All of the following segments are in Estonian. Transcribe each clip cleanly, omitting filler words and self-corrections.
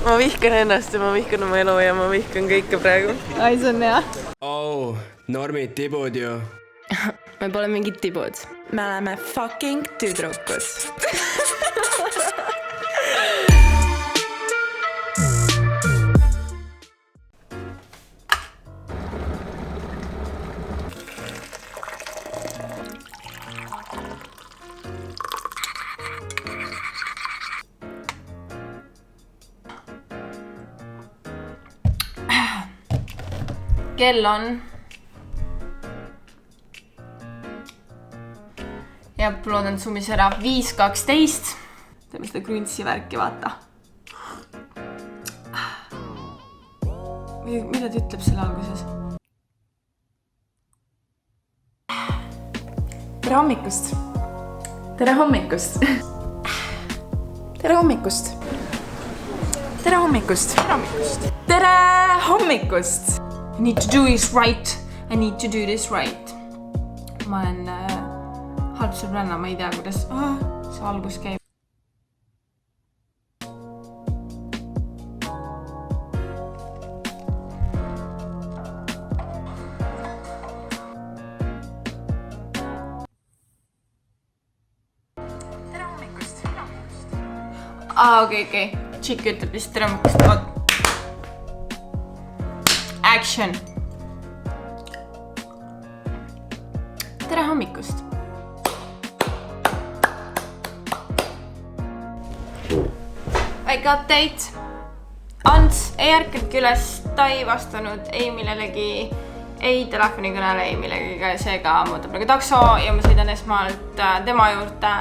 Ma vihkan ennast ja ma vihkan oma elu ja ma vihkan kõike praegu. Ai, see on hea. Oh, normid tibud ju. Me pole mingid tibud. Me oleme fucking tüdrukud. Kell on. Ja loodan summis ära 5:12. Teeme seda krüntsi värki, vaata. Mida ta ütleb selle alguses? Tere hommikust. Tere hommikust. Tere hommikust. Tere hommikust. Tere hommikust. I need to do this right. I need to do this right. Ma olen halb sõbranna, ma ei tea, kuidas see algus käib. Tere hommikust. Okei. Tšikk ütleb vist tere hommikust. Action. Tere hommikust. Väike update. Ants ei ärkadki üles, ta ei vastanud ei millelegi, ei telefonikõnele, ei millegagi, seega muutab nagu takso ja ma sõidan esmalt tema juurde.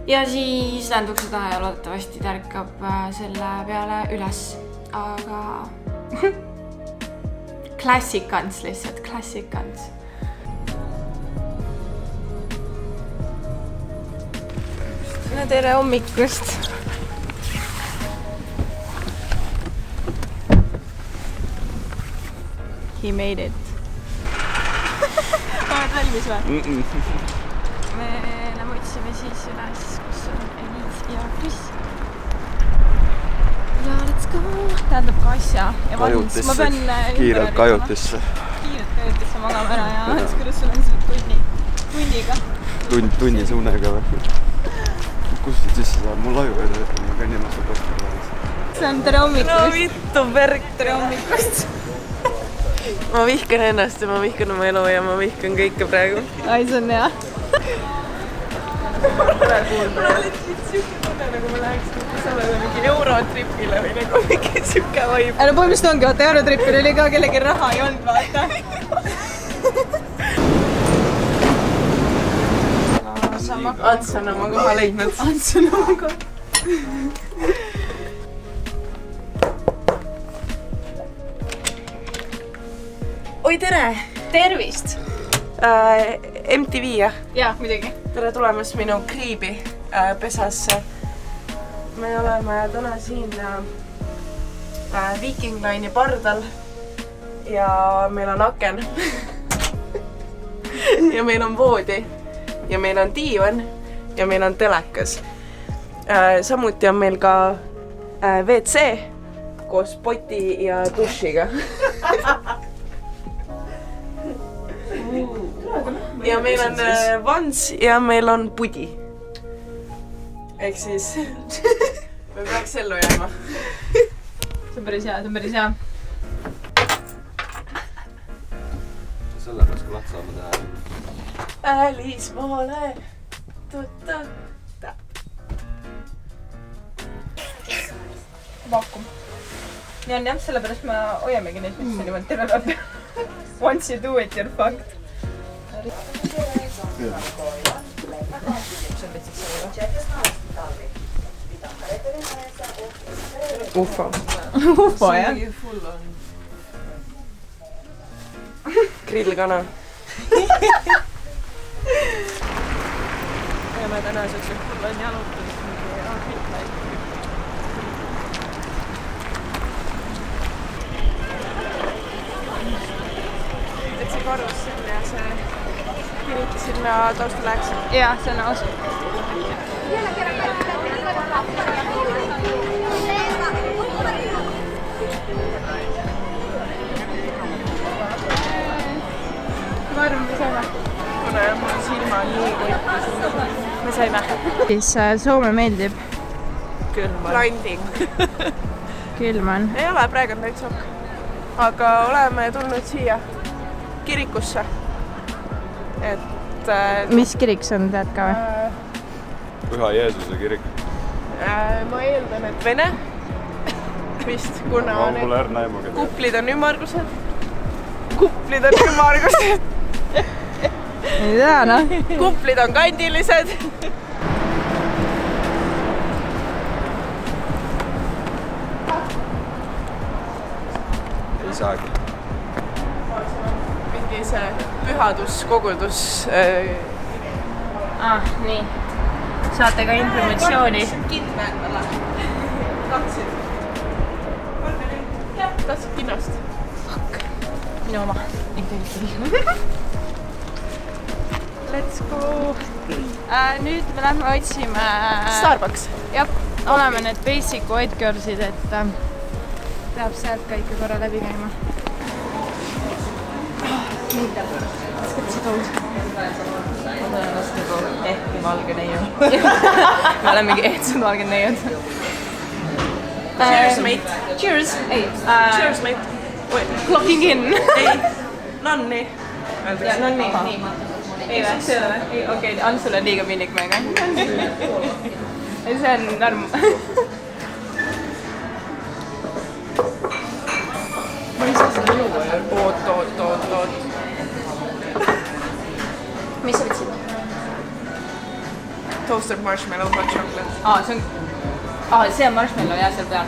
Ja siis lähen tukse taha ja loodetavasti ta ärkab selle peale üles, aga... Classic Ants lihtsalt, Classic Ants. No tere hommikust. He made it. Oled valmis või? Me otsime siis üles, kus on Eliis ja Kris. Ja let's go. Tähendab ka asja ja valmis. Ma pean kiirelt kajutisse. Kiirelt kajutisse magama ära ja kuidas sul on selle tunniga? Tunnis unega või? Kus siit sisse saab? Mul aju ei tööta, ma käin ennast postile lähes. See on tere hommikust. No vittu perk. Tere hommikust. Ma vihkan ennast ja ma vihkan oma elu ja ma vihkan kõike praegu. Ai, see on hea. Mul oli siuke tunne, nagu ma läheks mingi Eurotripile või nagu mingi siuke vaib. No põhimõtteliselt ongi, vaata Eurotripil oli ka kellegi raha ei olnud, vaata. Ants on oma koha leidnud. Ants on oma koha. Oi, tere! Tervist! MTV, jah? Jaa, midagi. Tere tulemast minu kriibi pesasse. Me oleme täna siin Viking Line'i pardal ja meil on aken ja meil on voodi ja meil on diivan ja meil on telekas. Samuti on meil ka WC koos poti ja dušiga. Ja meil on vans ja meil on pudi. Ehk siis me peaks ellu jääma. See on päris hea, see on päris hea. Selle peaks ka laht saama teha. Välismaale. Vaakum. Nii on jah, sellepärast me hoiamegi neid visse niimoodi terve päev. Once you do it, you're fucked. Ufo. Ufo, jah. Grillkana. Ja me tänaseks on jalutanud mingi ahvitlaid. Et see karus sinna ja see kiniti sinna tausta läheks. Jaa, see on aus. saime. Siis Soome meeldib. Külm on. Blinding. Külm on. Ei ole, praegu on täitsa ok. Aga oleme tulnud siia kirikusse. Et... Mis kirik see on, tead ka või? Püha Jeesuse kirik. Ma eeldan, et Vene. Vist, kuna need kuplid on ümmargused. Kuplid on ümmargused. Ei tea, noh. Kuplid on kandilised. Ei saagi. Mingi see pühadus, kogudus. Nii. Saate ka informatsiooni. Kinne endale. Tahtsid? Jah, tahtsid kinnast. Fuck. Minu oma. Let's go. Nüüd me lähme otsime... Starbucks. Jah, oleme need basic white girlsid, et peab sealt ka ikka korra läbi käima. Ehki valge neiu. Me oleme mingi ehtsad valged neiud. Cheers, mate. Cheers. Ei. Cheers, mate. Clocking in. Ei. Nonni. Nonni. Ei vä? See ole või? Ei, okei. On sulle liiga pinnik meiega? See on lärm. Ma ei saa seda juua. Oot. Mis sa võtsid? Toasted marshmallow hot chocolate. See on... see on marshmallow jah, seal peal.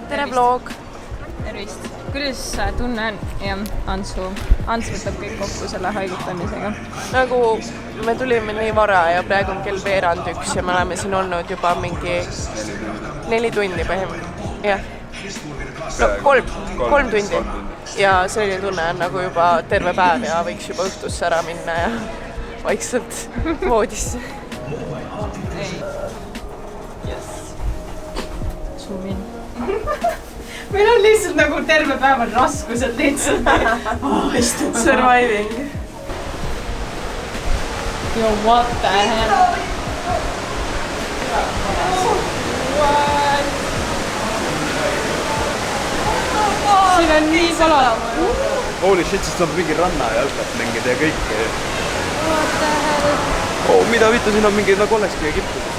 Tere vlog. Tervist. Kuidas tunne on? Jah, Ants võtab kõik kokku selle haigutamisega. Nagu me tulime nii vara ja praegu on kell 1:15 ja me oleme siin olnud juba mingi 4 tundi põhimõtteliselt. Jah. No 3 tundi. Ja selline tunne on nagu juba terve päev ja võiks juba õhtusse ära minna ja vaikselt voodisse. Zoom in. Meil on lihtsalt nagu terve päev on raskused lihtsalt. Surviving. Yo, what the hell? What? Siin on nii palav. Holy shit, siis tuleb mingi rannajalkat mängida ja kõike. What the hell? Oh, mida vittu, siin on mingi nagu olekski Egiptuses.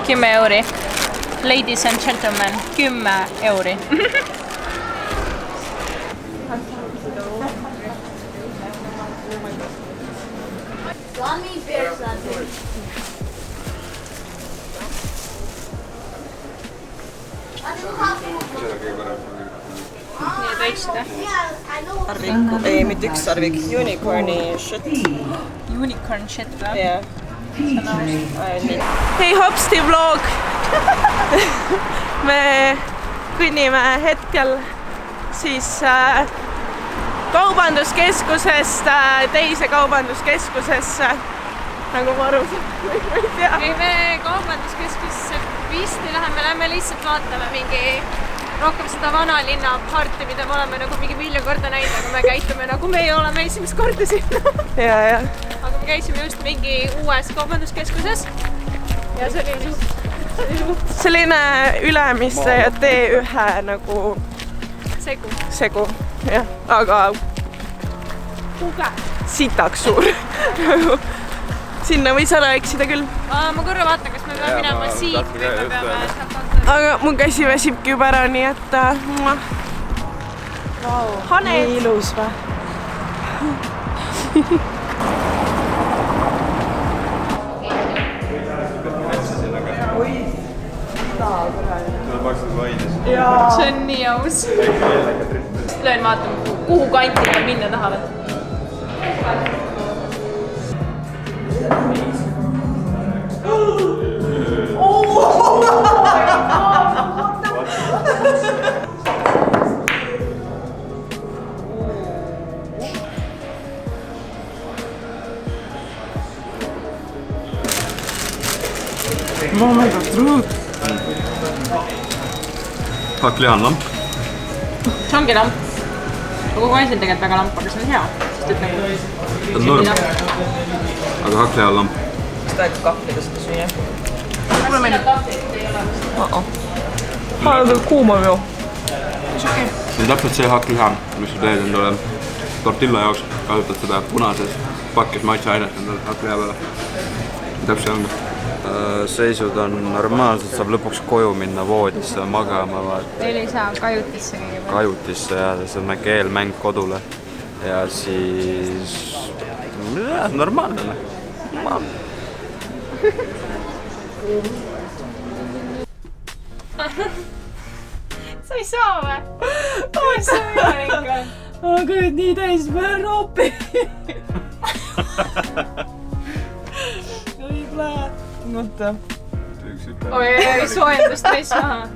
€10. Ladies and gentlemen, 10 €. Gummy bears on it. Nii võiksite. Sarvikku, ei mitte üks sarvik, unicorni shit. Unicorn shit või? Jah. Hei hopsti vlog. Me kõnnime hetkel siis kaubanduskeskusest teise kaubanduskeskusesse. Nagu ma aru saan, ma ei tea. Ei, me kaubanduskeskusesse vist ei lähe, me läheme lihtsalt vaatame mingi rohkem seda vanalinna parti, mida me oleme nagu mingi miljon korda näinud, aga me käitume nagu meie oleme esimest korda sinna. Ja. Aga me käisime just mingi uues kaubanduskeskuses ja see oli selline Ülemiste ja T1 nagu segu, jah, aga sitaks suur. Sinna võis ära eksida küll. Ma korra vaatan, kas me peame minema siit või me peame sealt vaatama. Aga mu käsi väsibki juba ära, nii et Hane! Nii ilus või? See on nii aus. Löön vaatama, kuhu kanti me minna tahavad. Oh my god, truud. Hakklihaanlamp. see ongi lamp. kogu aeg on tegelikult väga lamp, aga see on hea. Sest et nagu... See on norm. Aga hakklihaanlamp. Sitä aika kahvlidest süüa. Kas sina kahvlit ei ole? Mä olen kuuma joo. Ja täpselt see hakklihaan, mis sa teed endale tortilla jaoks, kasutad seda punases pakkis maitseainet endale hakkliha peale. Täpselt see ongi. Seisud on normaalsed, saab lõpuks koju minna voodisse magama, Teil ei saa kajutisse kõigepealt. kajutisse ja siis on väike eelmäng kodule. Ja siis... normaalne. Sa ei saa või? Mis sa võimalik on? Aga nüüd nii täis märropi. Oi plää. Mutta... Oi, soojendust täis maha.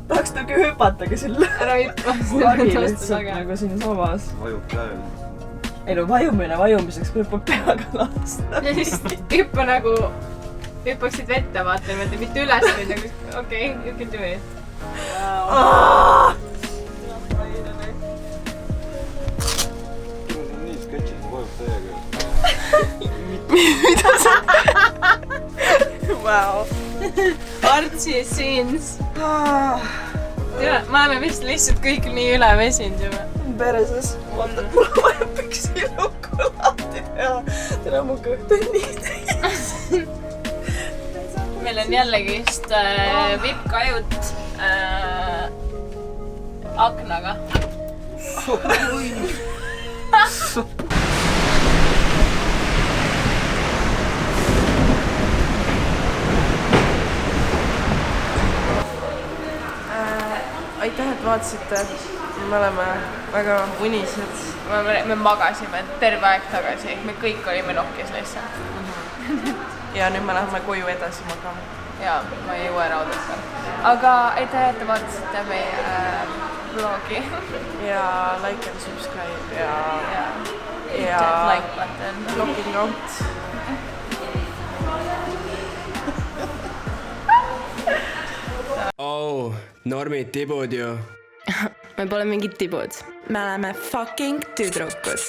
Tahaks nagu hüpatagi sille. Ära hüppa. Lagi lihtsalt nagu siin samas. Vajub käel. Ei no vajumiseks peab peaga lasta. Ja siis hüppa nagu... Hüppaksid vette vaata, mitte üles või nagu... Okei, you can do it. Nii sketšid, vajub täiega. Mida sa... Wow. Artsi scenes. Me oleme vist lihtsalt kõik nii üle vesinud juba. Pereses. Vaata, mul on vaja püksi lukku lahti teha. Täna mu kõht on nii täis. Meil on jällegi just vippkajut aknaga. Aitäh, et vaatasite. Me oleme väga unised. Me magasime terve aeg tagasi. Me kõik olime nokkis lihtsalt. Ja nüüd me läheme koju edasi magama. Jaa, ma ei jõua ära oodata. Aga aitäh, et te vaatasite meie vlogi. Ja like and subscribe ja... Ja like button. Logging out. Oh, normid tibud ju. Me pole mingid tibud. Me oleme fucking tüdrukud.